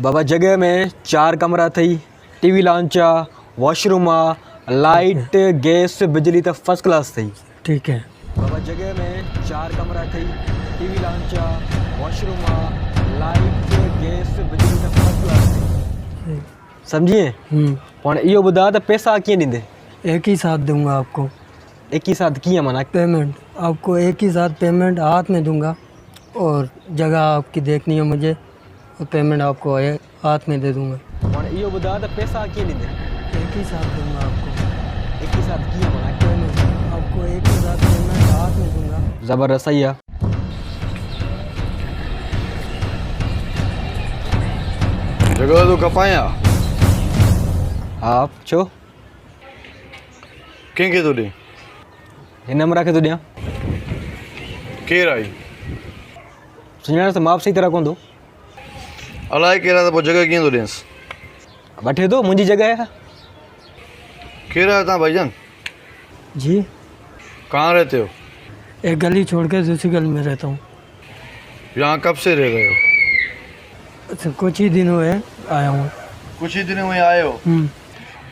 बाबा जगह में 4 कमरा थी, टीवी लॉन्चा, वॉशरूम, लाइट, गैस, बिजली तो फर्स्ट क्लास थी। ठीक है बाबा जगह में 4 कमरा थी, टीवी लॉन्चा, वॉशरूम, लाइट, गैस, बिजली तो फर्स्ट क्लास थी। समझिए? पण इहो ॿुधायो त पैसा कीअं ॾींदे? एक ही साथ दूंगा आपको। एक ही साथ कीअं माना? पेमेंट आपको एक ही साथ पेमेंट हाथ में दूंगा और जगह आपकी देखनी है मुझे और पेमेंट आपको हाथ में दे दूंगा। पण इहो ॿुधायो त पैसा कीअं ॾींदे? एक ही साथ दूंगा आपको। एक ही साथ कीअं माना? पेमेंट आपको एक ही साथ पेमेंट हाथ में दूंगा। ज़बरदस्त सही है। जगह तो कपाया हाँ छो? कंहिंखे थो ॾे? हिन नंबर खे थो ॾियां। केरु आई? सुञाण त माप सही तरह कोन थो। अलाए केरु आहे त पोइ जगह कीअं थो ॾियसि? वठे थो, मुंहिंजी जगह है। केरु आहियो तव्हां भाईजान? जी कहाँ रहते हो? एक गली छोड़ के दूसरी गली में रहता हूँ। यहाँ कब से रह रहे हो? अच्छा कुछ ही दिन हुए आया हूँ। कुछ ही दिनों में आए हो?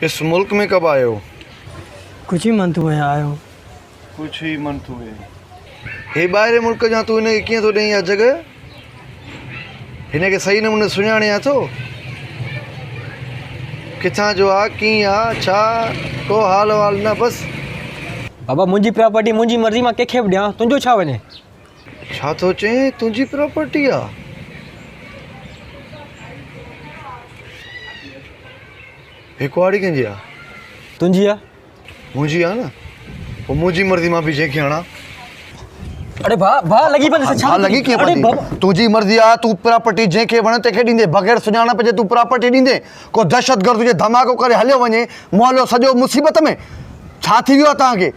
इस मुल्क में कब आए हो? कुछ ही मंथ हुए आया हूँ। कुछ ही मंथ हुए। हे ॿाहिरि मुल्क जा तूं हिनखे कीअं थो ॾेई इहा जगह? हिनखे सही नमूने सुञाणे थो? किथां जो आहे, कीअं आहे, छा को हाल वाल न? बसि बाबा मुंहिंजी प्रॉपर्टी मुंहिंजी मर्ज़ी, मां कंहिंखे बि ॾियां, तुंहिंजो छा वञे? छा थो चए? तुंहिंजी प्रॉपर्टी आहे? हे कुआड़ी कंहिंजी आहे? तुंहिंजी आहे। मुंहिंजी आहे न, पोइ मुंहिंजी मर्ज़ी मां बि जंहिंखे हणां। अरे भाउ लॻी पई छा? लॻी कीअं पवंदी? तुंहिंजी मर्ज़ी आहे, तूं प्रॉपर्टी जंहिंखे वणे तंहिंखे ॾींदे, बग़ैर सुञाणप जे तूं प्रॉपर्टी ॾींदे? को दहशतगर्द तुंहिंजे धमाको करे हलियो वञे, मोहल्लो सॼो मुसीबत में। छा थी वियो आहे तव्हांखे?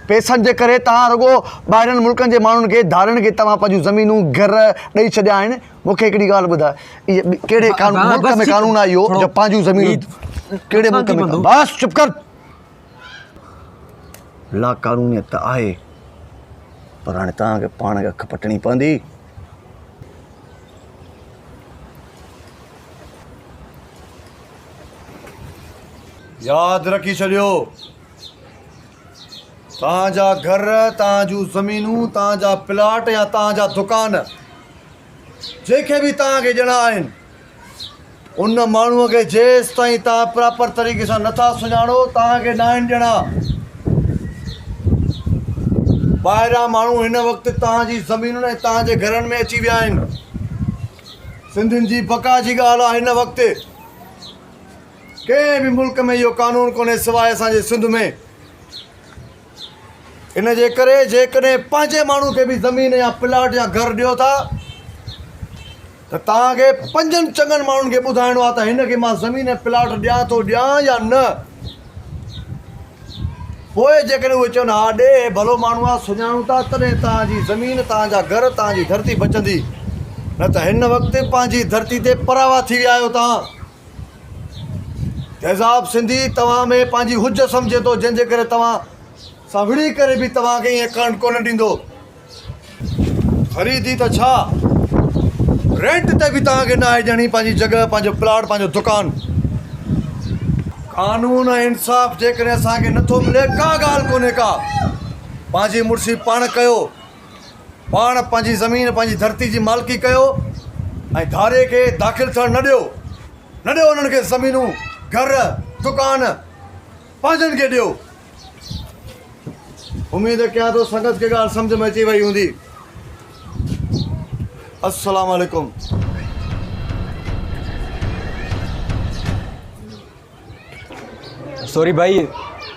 पैसनि जे करे तव्हां रुॻो ॿाहिरनि मुल्कनि जे माण्हुनि खे, धारनि खे तव्हां पंहिंजूं ज़मीनूं घर ॾेई छॾिया आहिनि। मूंखे हिकिड़ी ॻाल्हि ॿुधाए, इहे कहिड़े मुल्क में कानून आहे इहो जो पंहिंजूं ज़मीनूं? कहिड़े मुल्क में? बस चुप कर। ला कानूनियत त आहे, पर हाणे तव्हांखे पाण खे अख पटणी पवंदी। यादि रखी छॾियो, तव्हांजा घर, तव्हांजूं ज़मीनूं, तव्हांजा प्लाट या तव्हांजा दुकान जेके बि तव्हांखे ॾियणा आहिनि, उन माण्हूअ खे जेसि ताईं तव्हां प्रॉपर तरीक़े सां नथा सुञाणो, तव्हांखे न आहिनि ॾियणा। ॿाहिरां माण्हू हिन वक़्तु तव्हांजी ज़मीनुनि ऐं तव्हांजे घरनि में अची विया आहिनि। सिंधियुनि जी बका जी ॻाल्हि आहे हिन वक़्तु। कंहिं बि मुल्क में इहो कानून कोन्हे सवाइ असांजे सिंध में। इन जे करे जेकॾहिं पंहिंजे माण्हू खे बि ज़मीन या प्लाट या घर ॾियो था, त तव्हांखे 5 चङनि माण्हुनि खे ॿुधाइणो आहे त हिनखे मां ज़मीन ऐं प्लाट ॾियां या न। पोइ जेकॾहिं उहे चवनि हा ॾे, भलो माण्हू आहे, सुञाणूं था, तॾहिं तव्हांजी ज़मीन, तव्हांजा घर, तव्हांजी धरती बचंदी। न त हिन वक़्तु पंहिंजी धरती ते परावा थी विया आहियो तव्हां। तेज़ाब सिंधी तव्हां में पंहिंजी हुज सम्झे थो, जंहिंजे करे तव्हां सां विड़ी करे बि तव्हांखे ईअं करणु कोन ॾींदो। ख़रीदी त छा, रेंट ते बि तव्हांखे न आहे ॾियणी पंहिंजी जॻह, पंहिंजो प्लाट, पंहिंजो दुकानु। कानून ऐं इंसाफ़ जेकॾहिं असांखे नथो मिले, का ॻाल्हि कोन्हे का। पंहिंजी मुड़सी पाण कयो, पाण पंहिंजी ज़मीन, पंहिंजी धरती जी मालिकी कयो ऐं धारे खे दाख़िल थियणु न ॾियो उन्हनि खे ज़मीनूं, घर, दुकान पंहिंजनि खे ॾियो। उमेद कयां थो संगत खे ॻाल्हि सम्झ में अची वई हूंदी। अस्सलाम वालेकुम। सॉरी भाई,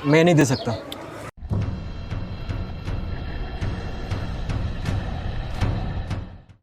मैं नहीं दे सकता।